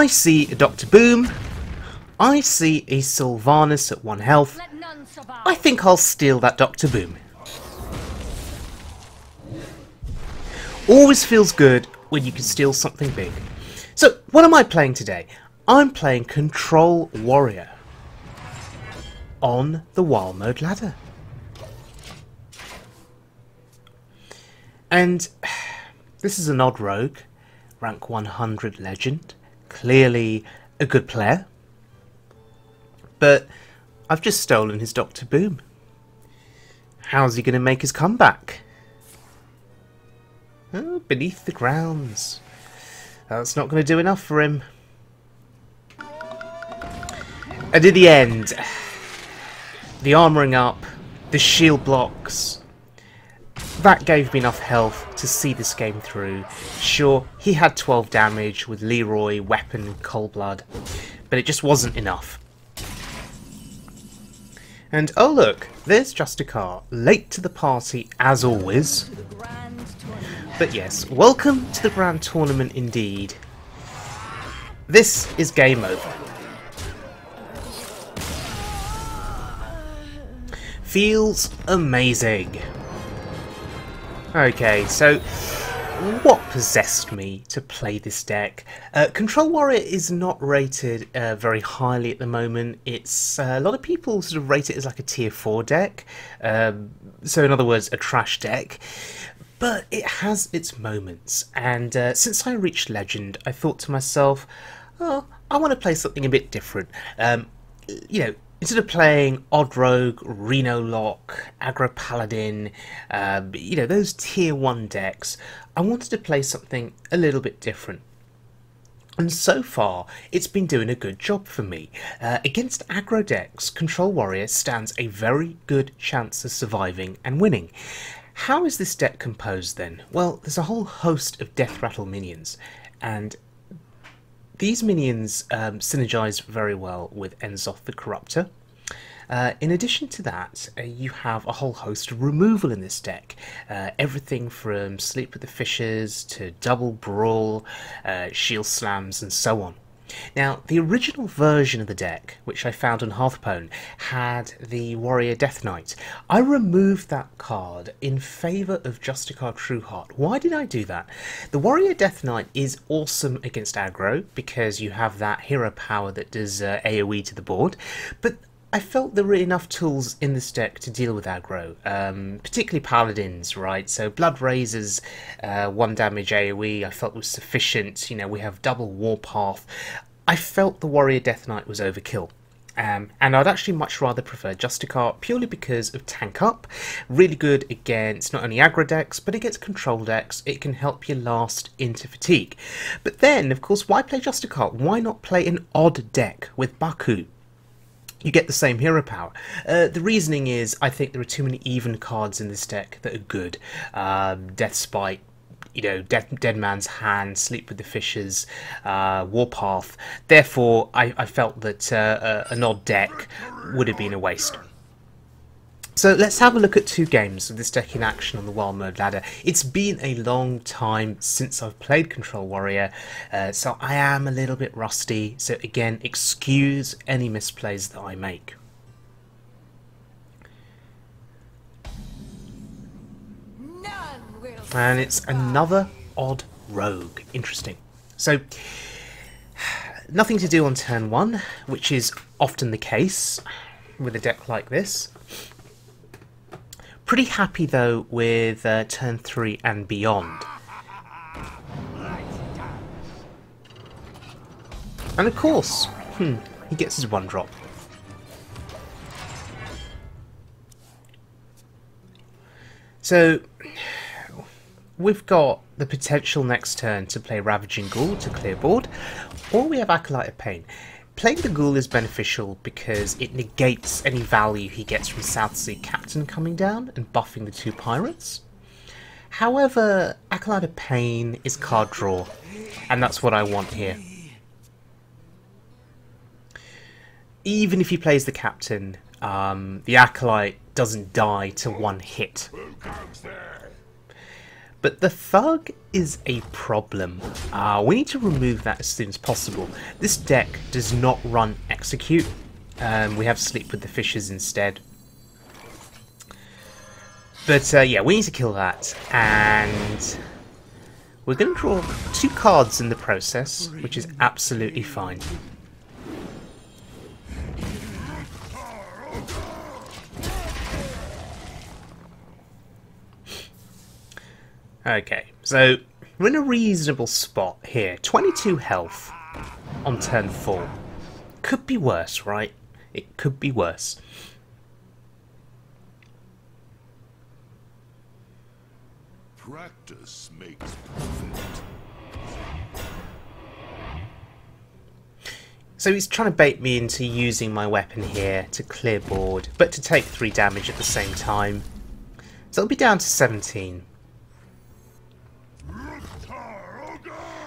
I see a Dr. Boom. I see a Sylvanas at 1 health. I think I'll steal that Dr. Boom. Always feels good when you can steal something big. So, what am I playing today? I'm playing Control Warrior on the Wild Mode ladder. And this is an odd rogue, rank 100 legend, clearly a good player. But I've just stolen his Dr. Boom. How's he going to make his comeback? Oh, beneath the grounds. That's not going to do enough for him. And in the end, the armouring up, the shield blocks, that gave me enough health to see this game through. Sure, he had 12 damage with Leroy, Weapon, and Cold Blood, but it just wasn't enough. And oh look, there's Justicar, late to the party as always. But yes, welcome to the Grand Tournament indeed. This is game over. Feels amazing. Okay, so what possessed me to play this deck? Control Warrior is not rated very highly at the moment. It's a lot of people sort of rate it as like a tier 4 deck. So in other words, a trash deck. But it has its moments, and since I reached Legend, I thought to myself, oh, I want to play something a bit different. You know, instead of playing Odd Rogue, Reno Lock, Aggro Paladin, you know, those tier 1 decks, I wanted to play something a little bit different. And so far, it's been doing a good job for me. Against aggro decks, Control Warrior stands a very good chance of surviving and winning. How is this deck composed then? Well, there's a whole host of Death Rattle minions, and these minions synergize very well with Enzoth the Corruptor. In addition to that, you have a whole host of removal in this deck. Everything from Sleep with the Fishes to Double Brawl, Shield Slams, and so on. Now, the original version of the deck, which I found on Hearthstone, had the Warrior Death Knight. I removed that card in favour of Justicar Trueheart. Why did I do that? The Warrior Death Knight is awesome against aggro, because you have that hero power that does AoE to the board, but I felt there were enough tools in this deck to deal with aggro, particularly paladins, right? So Blood Razor's 1 damage AoE I felt was sufficient. You know, we have double Warpath. I felt the Warrior Death Knight was overkill. And I'd actually much rather prefer Justicar purely because of tank up. Really good against not only aggro decks, but against control decks. It can help you last into fatigue. But then, of course, why play Justicar? Why not play an odd deck with Baku? You get the same hero power. The reasoning is, I think there are too many even cards in this deck that are good. Death Spite, you know, Dead Man's Hand, Sleep with the Fishes, Warpath. Therefore, I felt that an odd deck would have been a waste. So let's have a look at 2 games of this deck in action on the Wild Mode ladder. It's been a long time since I've played Control Warrior, so I am a little bit rusty. So again, excuse any misplays that I make. And it's another odd rogue. Interesting. So, nothing to do on turn 1, which is often the case with a deck like this. Pretty happy though with turn 3 and beyond. And of course, he gets his 1 drop. So, we've got the potential next turn to play Ravaging Ghoul to clear board, or we have Acolyte of Pain. Playing the Ghoul is beneficial because it negates any value he gets from Southsea Captain coming down and buffing the 2 pirates. However, Acolyte of Pain is card draw, and that's what I want here. Even if he plays the Captain, the Acolyte doesn't die to 1 hit. But the thug is a problem. We need to remove that as soon as possible. This deck does not run execute. We have sleep with the fishes instead. But yeah, we need to kill that. And we're going to draw 2 cards in the process, which is absolutely fine. Okay, so we're in a reasonable spot here. 22 health on turn 4. Could be worse, right? It could be worse. Practice makes perfect. So he's trying to bait me into using my weapon here to clear board, but to take 3 damage at the same time. So it'll be down to 17.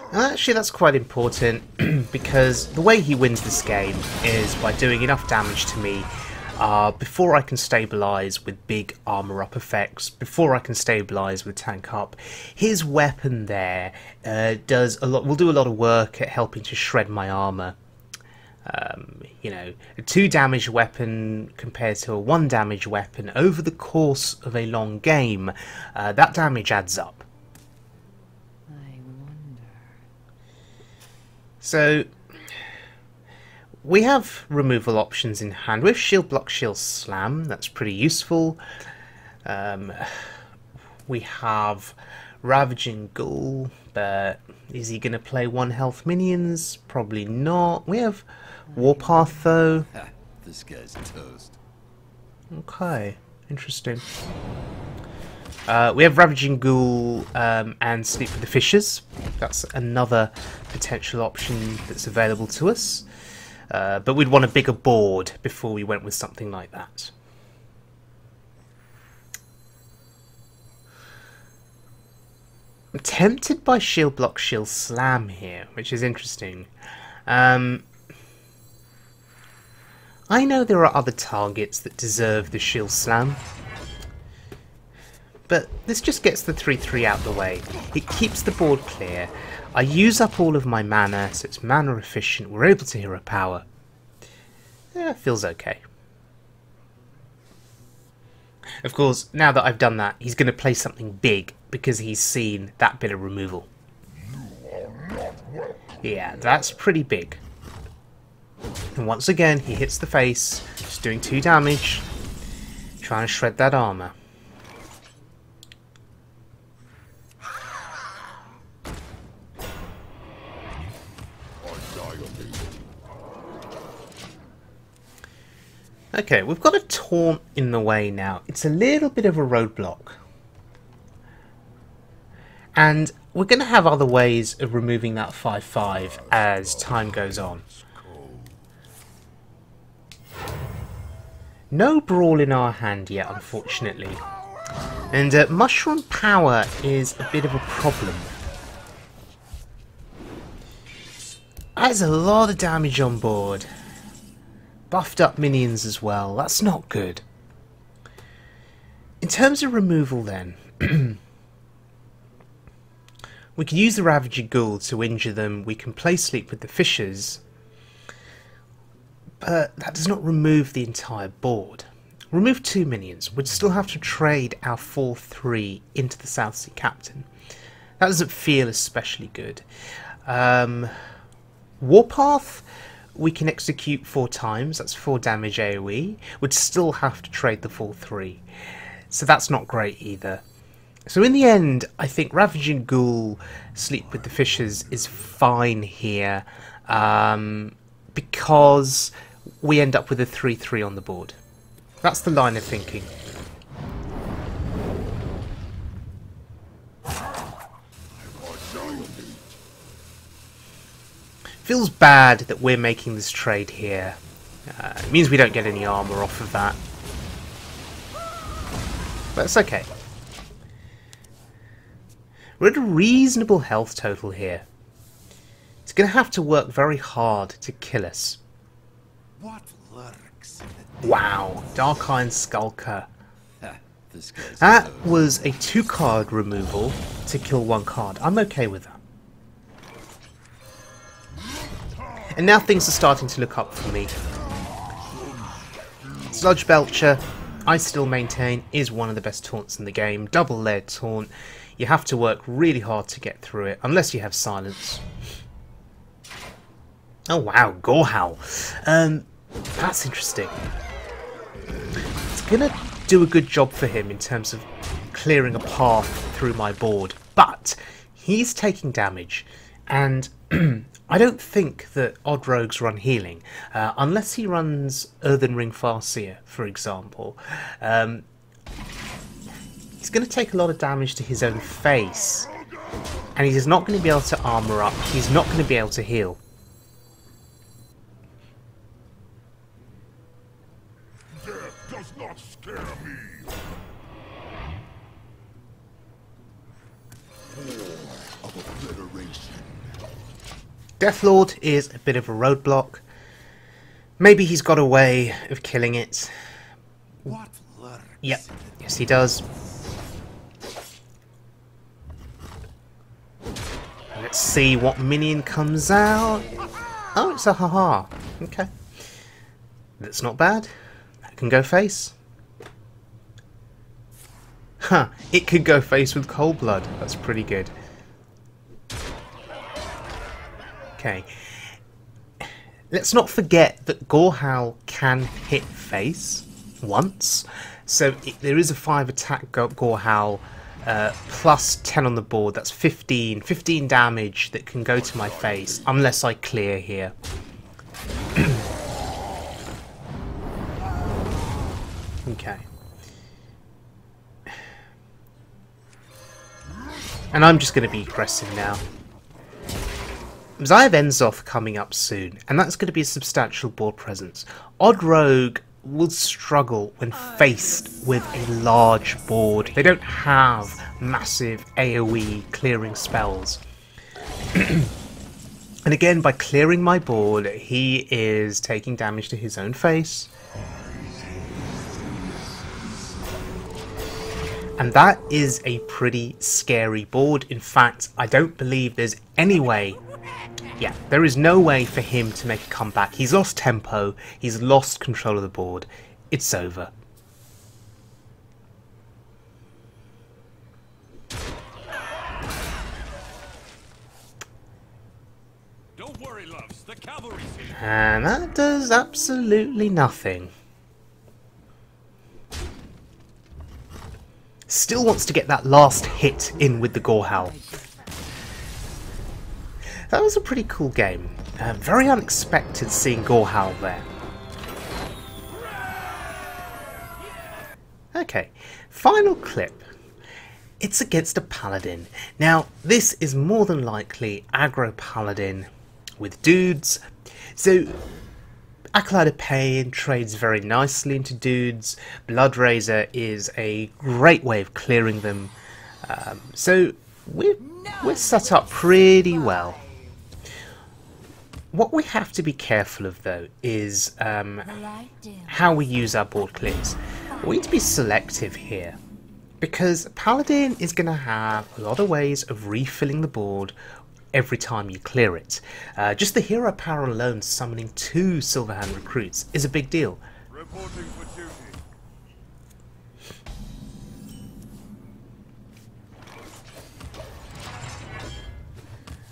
And actually that's quite important because the way he wins this game is by doing enough damage to me before I can stabilise with big armour up effects, before I can stabilise with tank up. His weapon there will do a lot of work at helping to shred my armour. You know, a 2 damage weapon compared to a 1 damage weapon over the course of a long game, that damage adds up. So, we have removal options in hand. We have Shield Block, Shield Slam, that's pretty useful. We have Ravaging Ghoul, but is he going to play 1 health minions? Probably not. We have Warpath though. This guy's toast. Okay, interesting. We have Ravaging Ghoul and Sleep with the Fishes. That's another potential option that's available to us. But we'd want a bigger board before we went with something like that. I'm tempted by Shield Block, Shield Slam here, which is interesting. I know there are other targets that deserve the Shield Slam. But this just gets the 3-3 out the way. It keeps the board clear. I use up all of my mana, so it's mana efficient. We're able to hero power. Yeah, feels okay. Of course, now that I've done that, he's going to play something big because he's seen that bit of removal. Yeah, that's pretty big. And once again, he hits the face, just doing 2 damage, trying to shred that armour. Okay, we've got a taunt in the way now. It's a little bit of a roadblock. And we're going to have other ways of removing that 5-5 as time goes on. No Brawl in our hand yet, unfortunately. And Mushroom Power is a bit of a problem. That's a lot of damage on board. Buffed up minions as well. That's not good. In terms of removal then, we can use the Ravaging Ghoul to injure them. We can play Sleep with the Fishes. But that does not remove the entire board. Remove 2 minions. We'd still have to trade our 4-3 into the South Sea Captain. That doesn't feel especially good. Warpath, we can execute 4 times. That's 4 damage AoE. We'd still have to trade the 4-3. So that's not great either. So in the end, I think Ravaging Ghoul, Sleep with the Fishes is fine here. Because we end up with a 3-3 on the board. That's the line of thinking. Feels bad that we're making this trade here. It means we don't get any armor off of that. But it's okay. We're at a reasonable health total here. It's going to have to work very hard to kill us. What lurks in the Wow, Dark Iron Skulker. this guy's a That toast. was a 2-card removal to kill 1 card. I'm okay with that. And now things are starting to look up for me. Sludge Belcher, I still maintain, is one of the best taunts in the game. Double layered taunt. You have to work really hard to get through it, unless you have silence. Oh wow, Gorehowl. That's interesting. It's gonna do a good job for him in terms of clearing a path through my board, but he's taking damage, and I don't think that Odd Rogues run healing, unless he runs Earthen Ring Farseer, for example. He's going to take a lot of damage to his own face, and he's not going to be able to armor up, he's not going to be able to heal. Death does not scare me. Of obliteration. Deathlord is a bit of a roadblock. Maybe he's got a way of killing it. What lurks? Yep, yes he does. Let's see what minion comes out. Oh, it's a haha. Okay. That's not bad. That can go face. Huh, it could go face with Cold Blood. That's pretty good. Okay. Let's not forget that Gorehowl can hit face once. So there is a 5 attack Gorehowl plus 10 on the board. That's 15. 15 damage that can go to my face unless I clear here. Okay. And I'm just going to be aggressive now. Because I have Enzoth coming up soon, and that's going to be a substantial board presence. Odd Rogue will struggle when faced with a large board. They don't have massive AoE clearing spells. And again, by clearing my board, he is taking damage to his own face. And that is a pretty scary board. In fact, I don't believe there's any way... Yeah, there is no way for him to make a comeback. He's lost tempo. He's lost control of the board. It's over. Don't worry, loves. The cavalry's here. And that does absolutely nothing. Still wants to get that last hit in with the Gorehowl. That was a pretty cool game. Very unexpected seeing Gorehowl there. Okay, final clip. It's against a paladin. Now, this is more than likely aggro paladin with dudes. So, Acolyte of Pain trades very nicely into dudes. Bloodrazor is a great way of clearing them. So, we're set up pretty well. What we have to be careful of, though, is how we use our board clears. We need to be selective here, because Paladin is going to have a lot of ways of refilling the board every time you clear it. Just the hero power alone summoning 2 Silverhand recruits is a big deal. Reporting for duty.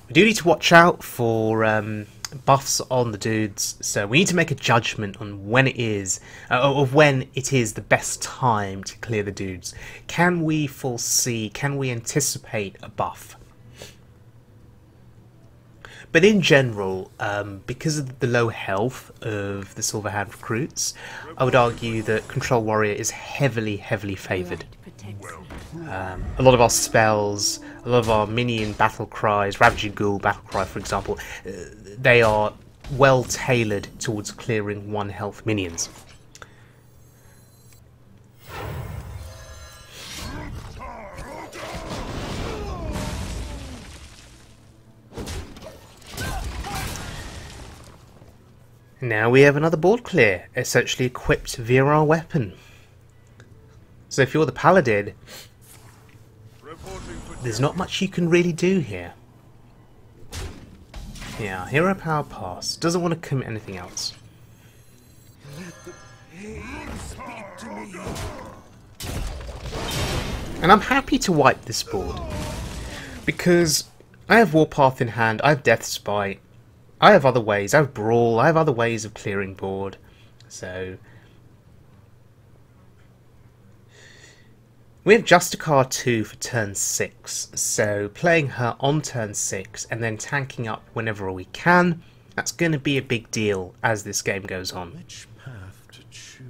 We do need to watch out for buffs on the dudes, so we need to make a judgment on when it is, of when it is the best time to clear the dudes. Can we foresee, can we anticipate a buff? But in general, because of the low health of the Silverhand recruits, I would argue that Control Warrior is heavily favoured. A lot of our spells, a lot of our minion battle cries, Ravaging Ghoul battle cry for example, they are well tailored towards clearing 1 health minions. Now we have another board clear, essentially equipped via our weapon. So if you're the paladin, Reporting for there's not much you can really do here. Yeah, hero power pass. Doesn't want to commit anything else. And I'm happy to wipe this board, because I have Warpath in hand, I have Death Spite, I have other ways, I have Brawl, I have other ways of clearing board. So we have Justicar 2 for turn 6, so playing her on turn 6 and then tanking up whenever we can, that's going to be a big deal as this game goes on. Which path to choose?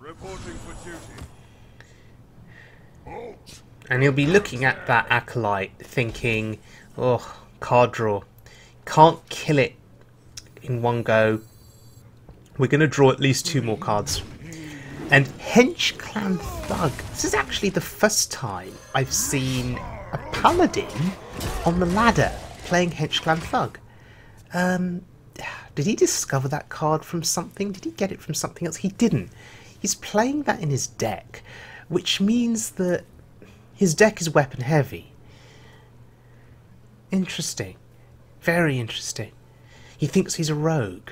reporting for duty. Halt! And he'll be looking at that Acolyte thinking, oh, card draw. Can't kill it in one go. We're going to draw at least 2 more cards. And Hench Clan Thug. This is actually the first time I've seen a paladin on the ladder playing Hench Clan Thug. Did he discover that card from something? Did he get it from something else? He didn't. He's playing that in his deck, which means that his deck is weapon heavy. Interesting. Very interesting. He thinks he's a rogue.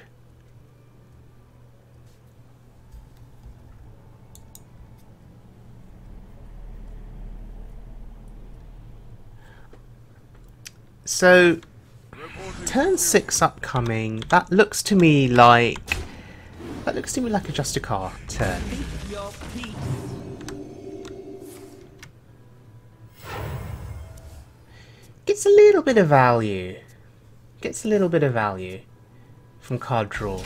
So, turn 6 upcoming. That looks to me like a Justicar turn. Gets a little bit of value. Gets a little bit of value from card draw.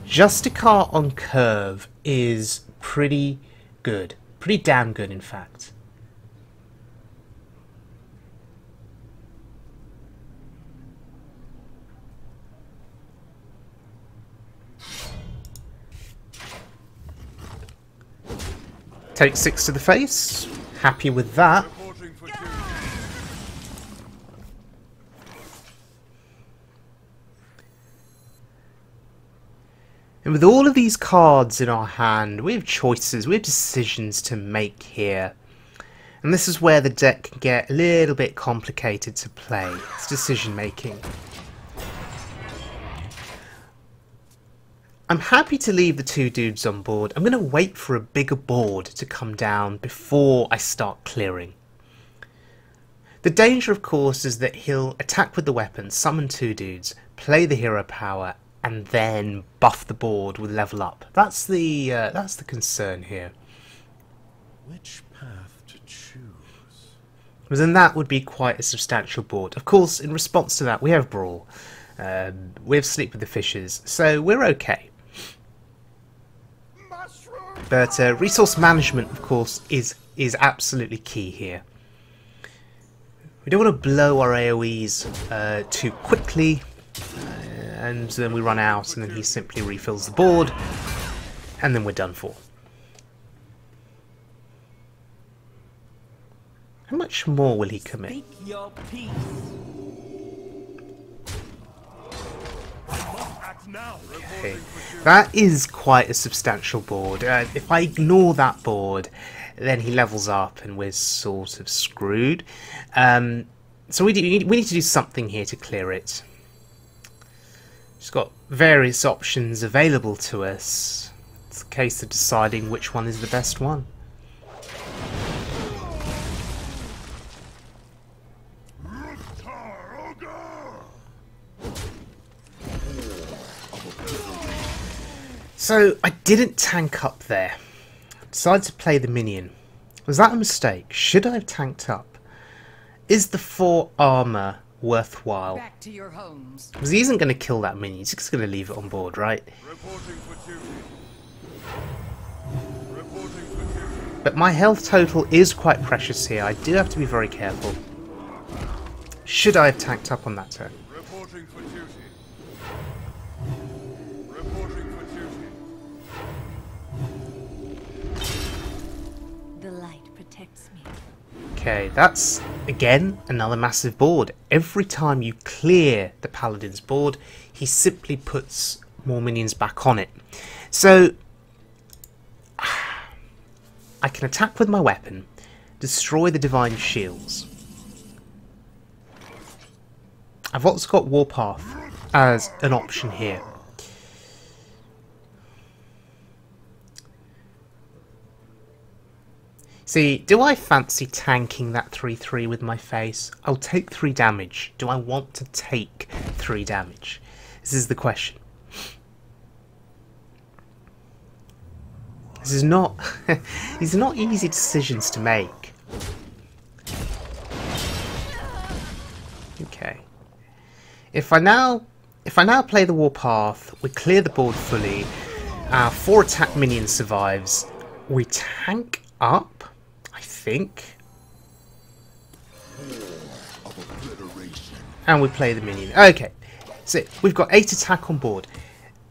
Justicar on curve is pretty good. Pretty damn good, in fact. Take 6 to the face. Happy with that. Reporting for duty. And with all of these cards in our hand, we have choices, we have decisions to make here. And this is where the deck can get a little bit complicated to play. It's decision making. I'm happy to leave the 2 dudes on board. I'm going to wait for a bigger board to come down before I start clearing. The danger, of course, is that he'll attack with the weapon, summon 2 dudes, play the hero power, and then buff the board with level up. That's the concern here. Which path to choose? But then that would be quite a substantial board. Of course, in response to that, we have Brawl. We have Sleep with the Fishes, so we're okay. But resource management, of course, is absolutely key here. We don't want to blow our AoEs too quickly, and then we run out, and then he simply refills the board, and then we're done for. How much more will he commit? Speak your peace. Act now. Okay. That is quite a substantial board. If I ignore that board, then he levels up and we're sort of screwed. So we need to do something here to clear it. Just got various options available to us. It's a case of deciding which one is the best one. So I didn't tank up there. Decided to play the minion. Was that a mistake? Should I have tanked up? Is the 4 armor worthwhile? Back to your homes. Because he isn't going to kill that minion. He's just going to leave it on board, right? Reporting for duty. Reporting for duty. But my health total is quite precious here. I do have to be very careful. Should I have tanked up on that turn? Reporting for duty. Reporting for duty. The light protects me. Okay, that's Again, another massive board. Every time you clear the Paladin's board, he simply puts more minions back on it. So, I can attack with my weapon, destroy the Divine Shields. I've also got Warpath as an option here. See, do I fancy tanking that 3-3 with my face? I'll take 3 damage. Do I want to take 3 damage? This is the question. This is not... These are not easy decisions to make. Okay. If I now play the Warpath, we clear the board fully, our 4 attack minion survives, we tank up, I think, and we play the minion. Okay, so we've got 8 attack on board.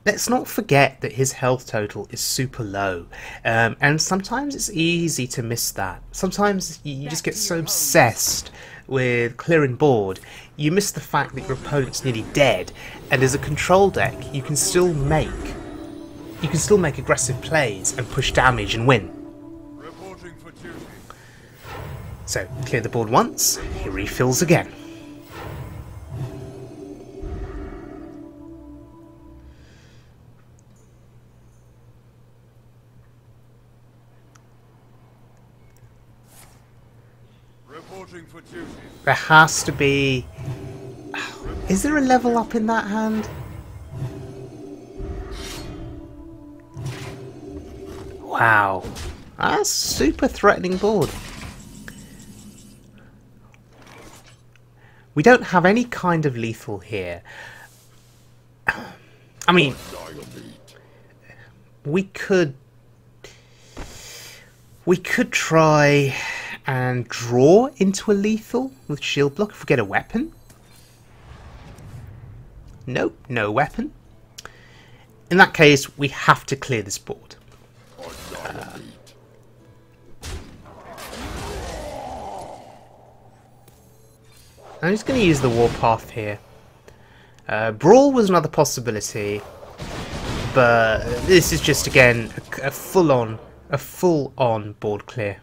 Let's not forget that his health total is super low, and sometimes it's easy to miss that. Sometimes you just get so obsessed with clearing board, you miss the fact that your opponent's nearly dead, and as a control deck, you can still make aggressive plays and push damage and win. Reporting for duty. So, clear the board once, he refills again. Reporting for duty. There has to be... Is there a level up in that hand? Wow. That's a super threatening board. We don't have any kind of lethal here. I mean, we could try and draw into a lethal with shield block if we get a weapon. Nope, no weapon. In that case, we have to clear this board. I'm just going to use the Warpath here. Brawl was another possibility, but this is just again a full-on board clear.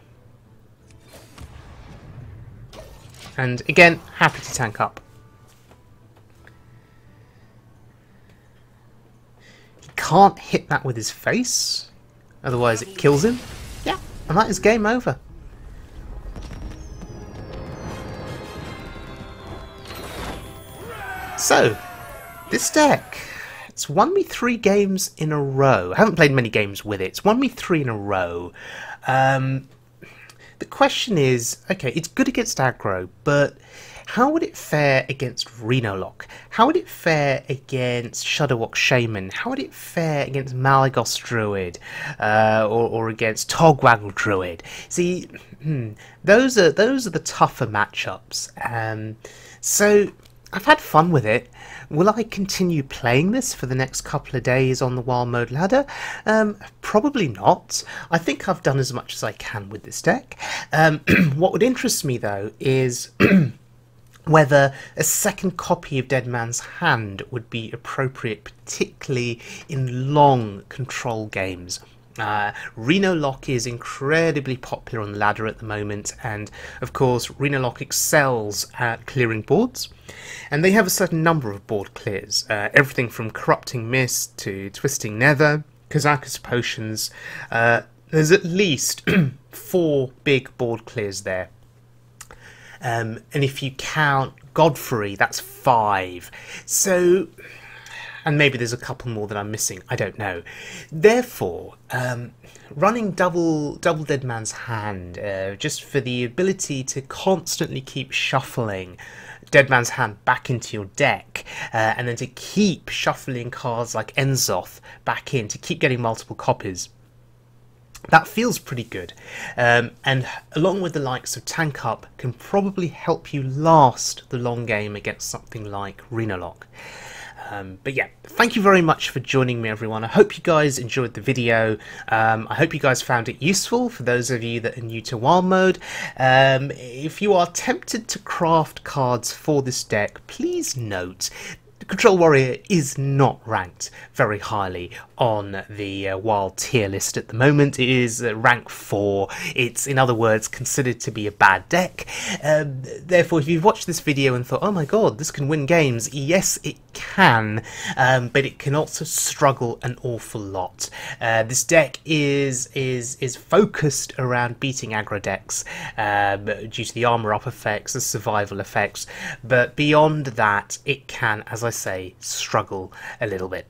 And again, happy to tank up. He can't hit that with his face, otherwise it kills him. Yeah, and that is game over. So, this deck, it's won me 3 games in a row. I haven't played many games with it. It's won me 3 in a row. The question is, okay, it's good against aggro, but how would it fare against Reno Lock? How would it fare against Shudderwock Shaman? How would it fare against Malagos Druid? Or against Togwaggle Druid? See, those are the tougher matchups. So I've had fun with it. Will I continue playing this for the next couple of days on the Wild Mode ladder? Probably not. I think I've done as much as I can with this deck. What would interest me though is whether a second copy of Dead Man's Hand would be appropriate, particularly in long control games. Reno Lock is incredibly popular on the ladder at the moment, and of course Reno Lock excels at clearing boards, and they have a certain number of board clears, everything from Corrupting Mist to Twisting Nether, Kazakus Potions. There's at least 4 big board clears there. And if you count Godfrey, that's 5. So, and maybe there's a couple more that I'm missing, I don't know. Therefore, running double Dead Man's Hand, just for the ability to constantly keep shuffling Dead Man's Hand back into your deck, and then to keep shuffling cards like Enzoth back in, to keep getting multiple copies. That feels pretty good, and along with the likes of Tank Up, can probably help you last the long game against something like Reno Lock. But yeah, thank you very much for joining me, everyone. I hope you guys enjoyed the video. I hope you guys found it useful for those of you that are new to Wild Mode. If you are tempted to craft cards for this deck, please note Control Warrior is not ranked very highly on the Wild tier list at the moment. It is rank 4. It's, in other words, considered to be a bad deck. Therefore, if you've watched this video and thought, oh my god, this can win games, yes, it can, but it can also struggle an awful lot. This deck is focused around beating aggro decks due to the armor up effects, the survival effects, but beyond that, it can, as I say, struggle a little bit.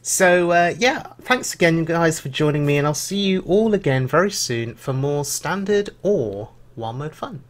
So yeah, thanks again guys for joining me, and I'll see you all again very soon for more standard or Wild Mode fun.